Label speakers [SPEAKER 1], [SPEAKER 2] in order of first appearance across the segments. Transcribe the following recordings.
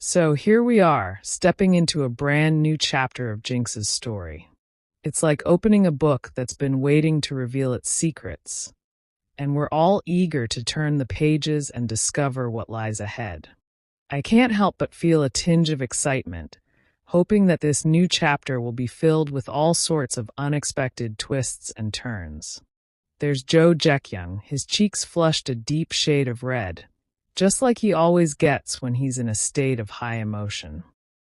[SPEAKER 1] So here we are, stepping into a brand new chapter of Jinx's story. It's like opening a book that's been waiting to reveal its secrets, and we're all eager to turn the pages and discover what lies ahead. I can't help but feel a tinge of excitement, hoping that this new chapter will be filled with all sorts of unexpected twists and turns. There's Zhou Zheqiang, his cheeks flushed a deep shade of red, just like he always gets when he's in a state of high emotion.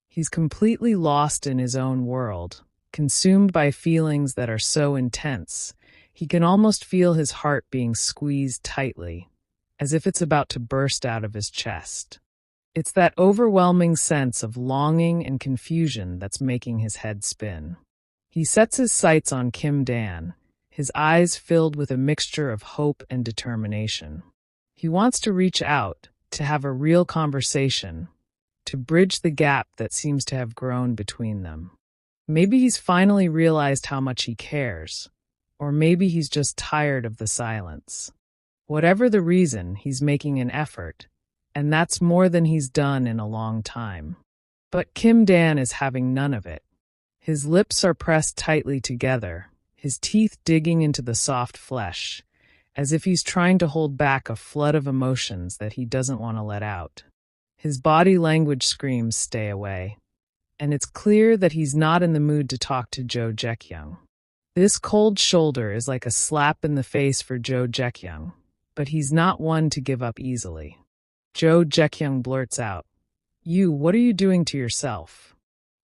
[SPEAKER 1] He's completely lost in his own world, consumed by feelings that are so intense, he can almost feel his heart being squeezed tightly, as if it's about to burst out of his chest. It's that overwhelming sense of longing and confusion that's making his head spin. He sets his sights on Kim Dan, his eyes filled with a mixture of hope and determination. He wants to reach out, to have a real conversation, to bridge the gap that seems to have grown between them. Maybe he's finally realized how much he cares, or maybe he's just tired of the silence. Whatever the reason, he's making an effort, and that's more than he's done in a long time. But Kim Dan is having none of it. His lips are pressed tightly together, his teeth digging into the soft flesh, as if he's trying to hold back a flood of emotions that he doesn't want to let out. His body language screams, "Stay away." And it's clear that he's not in the mood to talk to Zhou Zheqiang. This cold shoulder is like a slap in the face for Zhou Zheqiang, but he's not one to give up easily. Zhou Zheqiang blurts out, What are you doing to yourself?"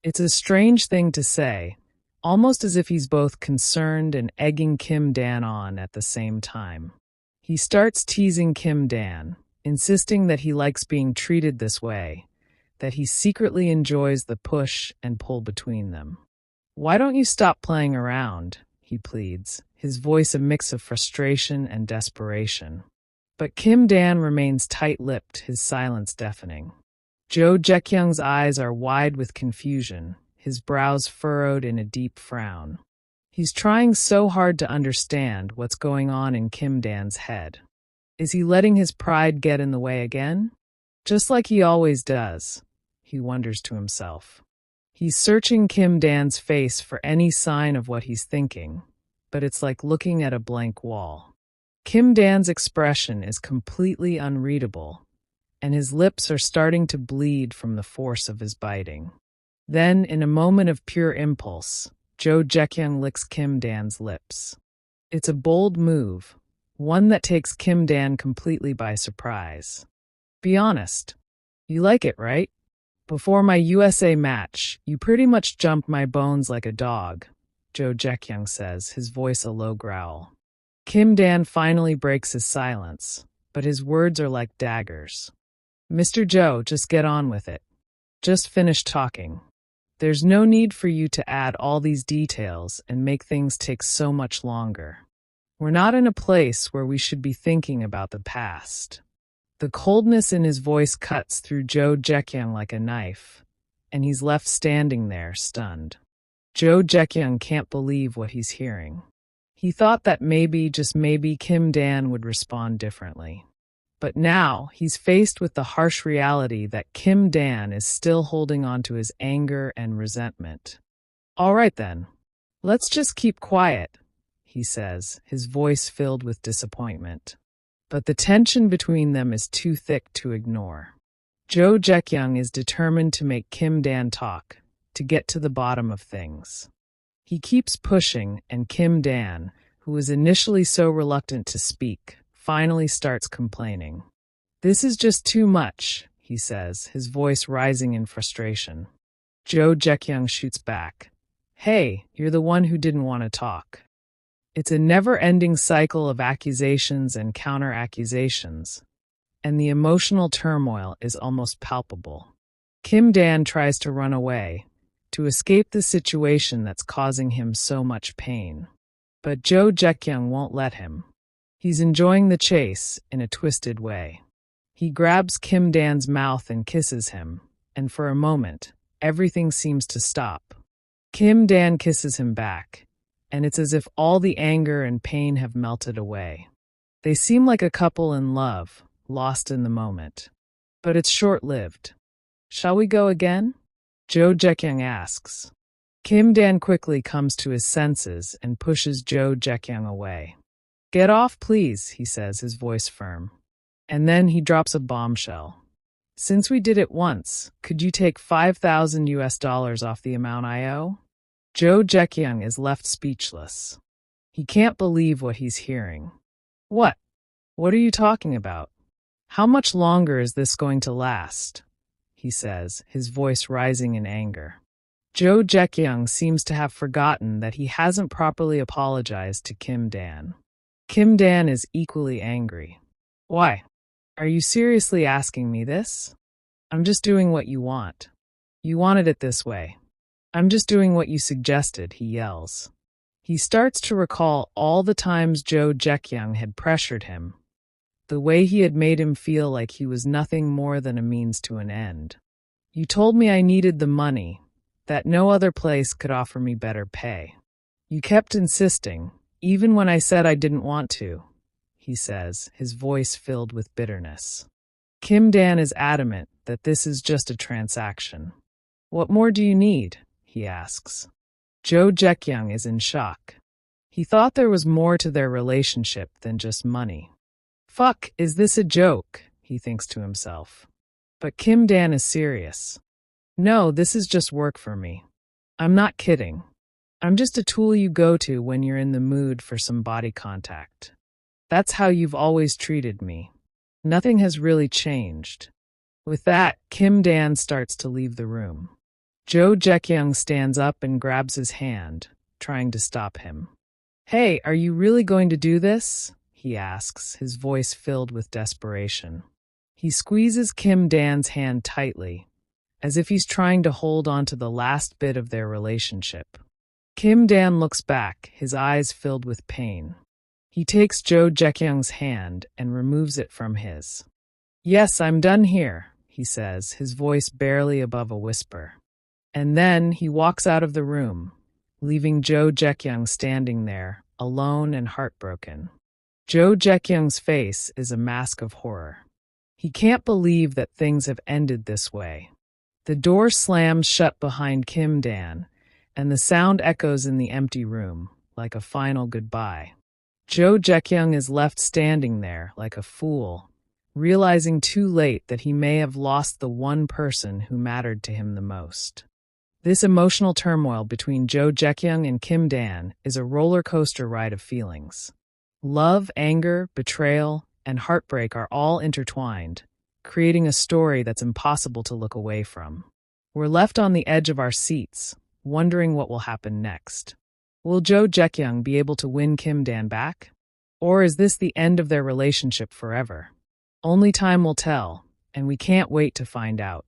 [SPEAKER 1] It's a strange thing to say, almost as if he's both concerned and egging Kim Dan on at the same time. He starts teasing Kim Dan, insisting that he likes being treated this way, that he secretly enjoys the push and pull between them. "Why don't you stop playing around?" he pleads, his voice a mix of frustration and desperation. But Kim Dan remains tight-lipped, his silence deafening. Zhou Zheqiang's eyes are wide with confusion, his brows furrowed in a deep frown. He's trying so hard to understand what's going on in Kim Dan's head. Is he letting his pride get in the way again? Just like he always does, he wonders to himself. He's searching Kim Dan's face for any sign of what he's thinking, but it's like looking at a blank wall. Kim Dan's expression is completely unreadable, and his lips are starting to bleed from the force of his biting. Then, in a moment of pure impulse, Zhou Zheqiang licks Kim Dan's lips. It's a bold move, one that takes Kim Dan completely by surprise. "Be honest. You like it, right? Before my USA match, you pretty much jumped my bones like a dog," Zhou Zheqiang says, his voice a low growl. Kim Dan finally breaks his silence, but his words are like daggers. "Mr. Zhou, just get on with it. Just finish talking. There's no need for you to add all these details and make things take so much longer. We're not in a place where we should be thinking about the past." The coldness in his voice cuts through Zhou Zheqiang like a knife, and he's left standing there, stunned. Zhou Zheqiang can't believe what he's hearing. He thought that maybe, just maybe, Kim Dan would respond differently. But now, he's faced with the harsh reality that Kim Dan is still holding on to his anger and resentment. "All right then, let's just keep quiet," he says, his voice filled with disappointment. But the tension between them is too thick to ignore. Zhou Zheqiang is determined to make Kim Dan talk, to get to the bottom of things. He keeps pushing, and Kim Dan, who was initially so reluctant to speak, finally starts complaining. "This is just too much," he says, his voice rising in frustration. Zhou Zheqiang shoots back. "Hey, you're the one who didn't want to talk." It's a never-ending cycle of accusations and counter-accusations, and the emotional turmoil is almost palpable. Kim Dan tries to run away, to escape the situation that's causing him so much pain. But Zhou Zheqiang won't let him. He's enjoying the chase in a twisted way. He grabs Kim Dan's mouth and kisses him, and for a moment, everything seems to stop. Kim Dan kisses him back, and it's as if all the anger and pain have melted away. They seem like a couple in love, lost in the moment. But it's short-lived. Shall we go again? Zhou Zheqiang asks. Kim Dan quickly comes to his senses and pushes Zhou Zheqiang away. Get off, please, he says, his voice firm. And then he drops a bombshell. Since we did it once, could you take $5,000 off the amount I owe? Zhou Zheqiang is left speechless. He can't believe what he's hearing. What? What are you talking about? How much longer is this going to last? He says, his voice rising in anger. Zhou Zheqiang seems to have forgotten that he hasn't properly apologized to Kim Dan. Kim Dan is equally angry. Why? Are you seriously asking me this? I'm just doing what you want. You wanted it this way. I'm just doing what you suggested, he yells. He starts to recall all the times Zhou Zheqiang had pressured him, the way he had made him feel like he was nothing more than a means to an end. You told me I needed the money, that no other place could offer me better pay. You kept insisting, even when I said I didn't want to, he says, his voice filled with bitterness. Kim Dan is adamant that this is just a transaction. What more do you need? He asks. Zhou Zheqiang is in shock. He thought there was more to their relationship than just money. Fuck, is this a joke? He thinks to himself. But Kim Dan is serious. No, this is just work for me. I'm not kidding. I'm just a tool you go to when you're in the mood for some body contact. That's how you've always treated me. Nothing has really changed. With that, Kim Dan starts to leave the room. Zhou Zheqiang stands up and grabs his hand, trying to stop him. Hey, are you really going to do this? He asks, his voice filled with desperation. He squeezes Kim Dan's hand tightly, as if he's trying to hold on to the last bit of their relationship. Kim Dan looks back, his eyes filled with pain. He takes Zhou Zheqiang's hand and removes it from his. Yes, I'm done here, he says, his voice barely above a whisper. And then he walks out of the room, leaving Zhou Zheqiang standing there, alone and heartbroken. Zhou Zheqiang's face is a mask of horror. He can't believe that things have ended this way. The door slams shut behind Kim Dan, and the sound echoes in the empty room, like a final goodbye. Zhou Zheqiang is left standing there like a fool, realizing too late that he may have lost the one person who mattered to him the most. This emotional turmoil between Zhou Zheqiang and Kim Dan is a roller coaster ride of feelings. Love, anger, betrayal, and heartbreak are all intertwined, creating a story that's impossible to look away from. We're left on the edge of our seats, wondering what will happen next. Will Zhou Zheqiang be able to win Kim Dan back? Or is this the end of their relationship forever? Only time will tell, and we can't wait to find out.